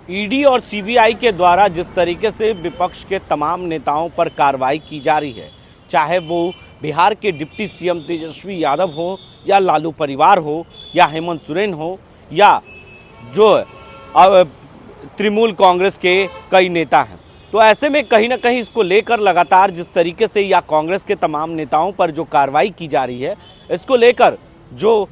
ED और CBI के द्वारा जिस तरीके से विपक्ष के तमाम नेताओं पर कार्रवाई की जा रही है, चाहे वो बिहार के डिप्टी सीएम तेजस्वी यादव हो या लालू परिवार हो या हेमंत सोरेन हो या जो तृणमूल कांग्रेस के कई नेता हैं, तो ऐसे में कहीं ना कहीं इसको लेकर लगातार जिस तरीके से या कांग्रेस के तमाम नेताओं पर जो कार्रवाई की जा रही है, इसको लेकर जो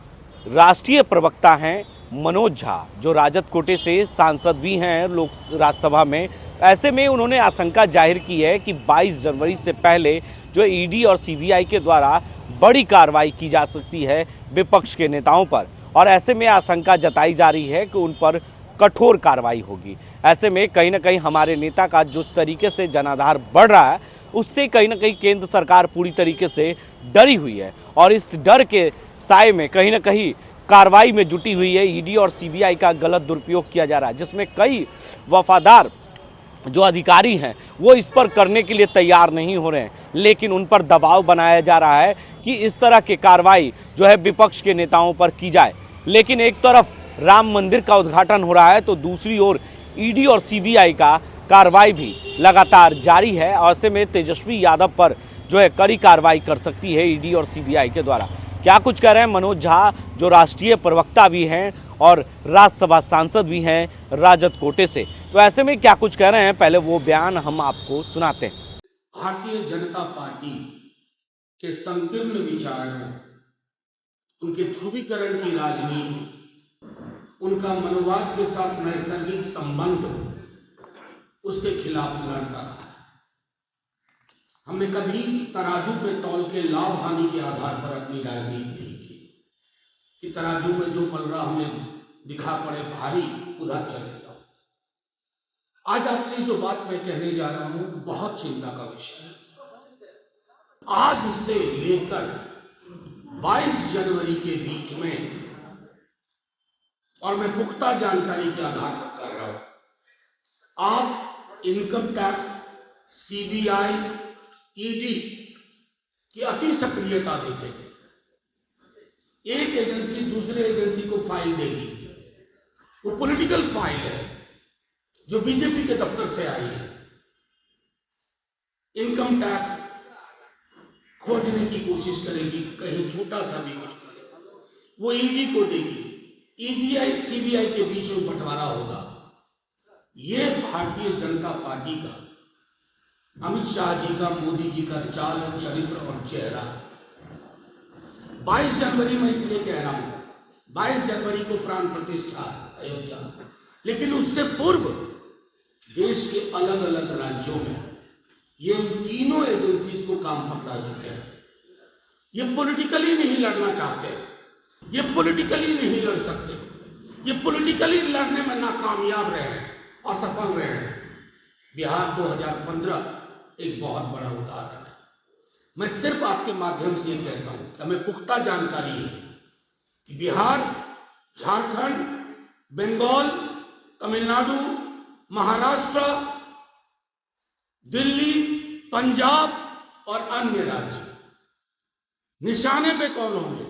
राष्ट्रीय प्रवक्ता हैं मनोज झा, जो राजद कोटे से सांसद भी हैं लोक राज्यसभा में, ऐसे में उन्होंने आशंका जाहिर की है कि 22 जनवरी से पहले जो ईडी और सीबीआई के द्वारा बड़ी कार्रवाई की जा सकती है विपक्ष के नेताओं पर, और ऐसे में आशंका जताई जा रही है कि उन पर कठोर कार्रवाई होगी। ऐसे में कहीं ना कहीं हमारे नेता का जिस तरीके से जनाधार बढ़ रहा है, उससे कहीं ना कहीं केंद्र सरकार पूरी तरीके से डरी हुई है और इस डर के साए में कहीं ना कहीं कार्रवाई में जुटी हुई है। ईडी और सीबीआई का गलत दुरुपयोग किया जा रहा है, जिसमें कई वफादार जो अधिकारी हैं वो इस पर करने के लिए तैयार नहीं हो रहे हैं, लेकिन उन पर दबाव बनाया जा रहा है कि इस तरह की कार्रवाई जो है विपक्ष के नेताओं पर की जाए। लेकिन एक तरफ राम मंदिर का उद्घाटन हो रहा है तो दूसरी ओर ईडी और सीबीआई का कार्रवाई भी लगातार जारी है, और ऐसे में तेजस्वी यादव पर जो है कड़ी कार्रवाई कर सकती है ईडी और सीबीआई के द्वारा। क्या कुछ कह रहे हैं मनोज झा, जो राष्ट्रीय प्रवक्ता भी हैं और राज्यसभा सांसद भी हैं राजद कोटे से, तो ऐसे में क्या कुछ कह रहे हैं, पहले वो बयान हम आपको सुनाते हैं। भारतीय जनता पार्टी के संकीर्ण विचारों, उनके ध्रुवीकरण की राजनीति, उनका मनोवाद के साथ नैसर्गिक संबंध, उसके खिलाफ लड़ता रहा है। हमने कभी तराजू पे तौल के लाभ हानि के आधार पर अपनी राजनीति नहीं की कि तराजू में जो पल रहा हमें दिखा पड़े भारी, उधर चले जाओ। आज आपसे जो बात मैं कहने जा रहा हूं बहुत चिंता का विषय है। आज से लेकर 22 जनवरी के बीच में, और मैं पुख्ता जानकारी के आधार पर कह रहा हूं, आप इनकम टैक्स, सीबीआई, ईडी की अति सक्रियता देखेंगे। एक एजेंसी दूसरे एजेंसी को फाइल देगी, वो पॉलिटिकल फाइल है जो बीजेपी के दफ्तर से आई है। इनकम टैक्स खोजने की कोशिश करेगी, कहीं छोटा सा भी कुछ मिले वो ईडी को देगी, ईडी सीबीआई के बीच में बंटवारा होगा। ये भारतीय जनता पार्टी का, अमित शाह जी का, मोदी जी का चाल, चरित्र और चेहरा। 22 जनवरी में इसलिए कह रहा हूं, 22 जनवरी को प्राण प्रतिष्ठा अयोध्या, लेकिन उससे पूर्व देश के अलग अलग राज्यों में ये तीनों एजेंसीज को काम पकड़ा चुके हैं। ये पॉलिटिकली नहीं लड़ना चाहते, ये पॉलिटिकली नहीं लड़ सकते, ये पॉलिटिकली लड़ने में नाकामयाब रहे हैं, असफल रहे हैं। बिहार 2015 एक बहुत बड़ा उदाहरण है। मैं सिर्फ आपके माध्यम से ये कहता हूं कि हमें पुख्ता जानकारी है कि बिहार, झारखंड, बंगाल, तमिलनाडु, महाराष्ट्र, दिल्ली, पंजाब और अन्य राज्य निशाने पे कौन होंगे?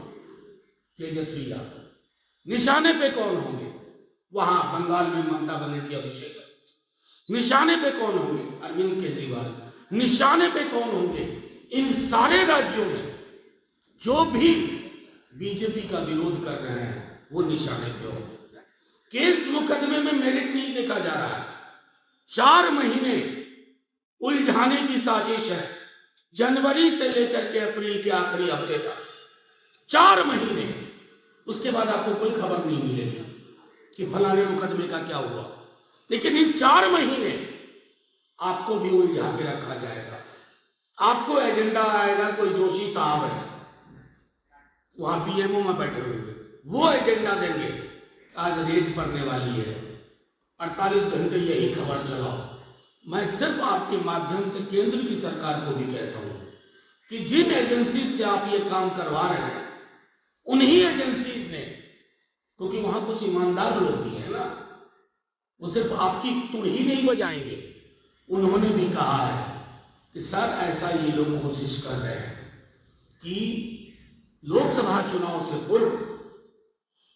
तेजस्वी यादव। निशाने पे कौन होंगे? वहां बंगाल में ममता बनर्जी, अभिषेक, निशाने पे कौन होंगे? अरविंद केजरीवाल। निशाने पे कौन होंगे? इन सारे राज्यों में जो भी बीजेपी का विरोध कर रहे हैं वो निशाने पे होंगे। केस मुकदमे में मेरिट नहीं देखा जा रहा है। 4 महीने उलझाने की साजिश है, जनवरी से लेकर के अप्रैल के आखिरी हफ्ते तक 4 महीने। उसके बाद आपको कोई खबर नहीं मिलेगी कि फलाने मुकदमे का क्या हुआ, लेकिन इन 4 महीने आपको भी उलझा के रखा जाएगा। आपको एजेंडा आएगा, कोई जोशी साहब है वहां पीएमओ में बैठे हुए, वो एजेंडा देंगे, आज रेड पड़ने वाली है, 48 घंटे यही खबर चलाओ। मैं सिर्फ आपके माध्यम से केंद्र की सरकार को भी कहता हूं कि जिन एजेंसी से आप ये काम करवा रहे हैं, उन्हीं एजेंसीज ने, क्योंकि वहां कुछ ईमानदार लोग भी है ना, वो सिर्फ आपकी तुड़ ही नहीं बजाएंगे, उन्होंने भी कहा है कि सर ऐसा ये लोग कोशिश कर रहे हैं कि लोकसभा चुनाव से पूर्व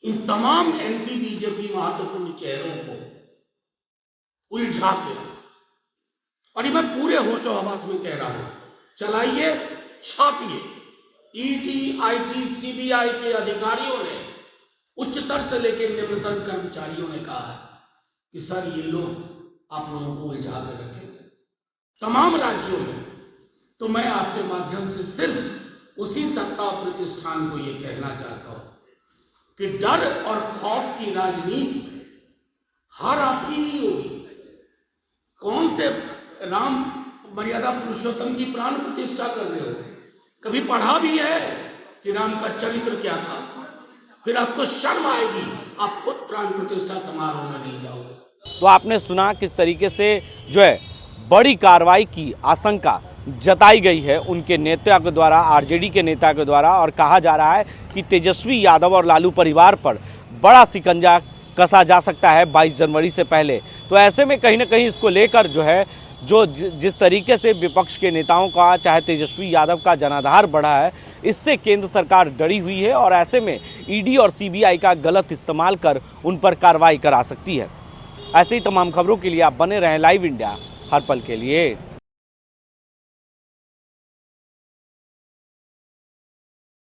इन तमाम एंटी बीजेपी महत्वपूर्ण चेहरों को उलझा के रखा। और ये मैं पूरे होशो हवास में कह रहा हूं, चलाइए, छापिए। ईडी, आईटी, सीबीआई के अधिकारियों ने, उच्चतर से लेकर निम्नतम कर्मचारियों ने कहा है कि सर ये लोग आप लोगों को उलझा के रखेंगे तमाम राज्यों में। तो मैं आपके माध्यम से सिर्फ उसी सत्ता और प्रतिष्ठान को ये कहना चाहता हूं कि डर और खौफ की राजनीति में हार आपकी ही होगी। कौन से राम मर्यादा पुरुषोत्तम की प्राण प्रतिष्ठा कर रहे हो? कभी पढ़ा भी है कि राम का चरित्र क्या था? फिर आपको शर्म आएगी, आप खुद प्राण प्रतिष्ठा समारोह में नहीं जाओगे। तो आपने सुना किस तरीके से जो है बड़ी कार्रवाई की आशंका जताई गई है उनके नेता के द्वारा, आरजेडी के नेता के द्वारा, और कहा जा रहा है कि तेजस्वी यादव और लालू परिवार पर बड़ा शिकंजा कसा जा सकता है 22 जनवरी से पहले। तो ऐसे में कहीं ना कहीं इसको लेकर जो है जिस तरीके से विपक्ष के नेताओं का, चाहे तेजस्वी यादव का जनाधार बढ़ा है, इससे केंद्र सरकार डरी हुई है और ऐसे में ईडी और सीबीआई का गलत इस्तेमाल कर उन पर कार्रवाई करा सकती है। ऐसे ही तमाम खबरों के लिए आप बने रहें लाइव इंडिया, हर पल के लिए।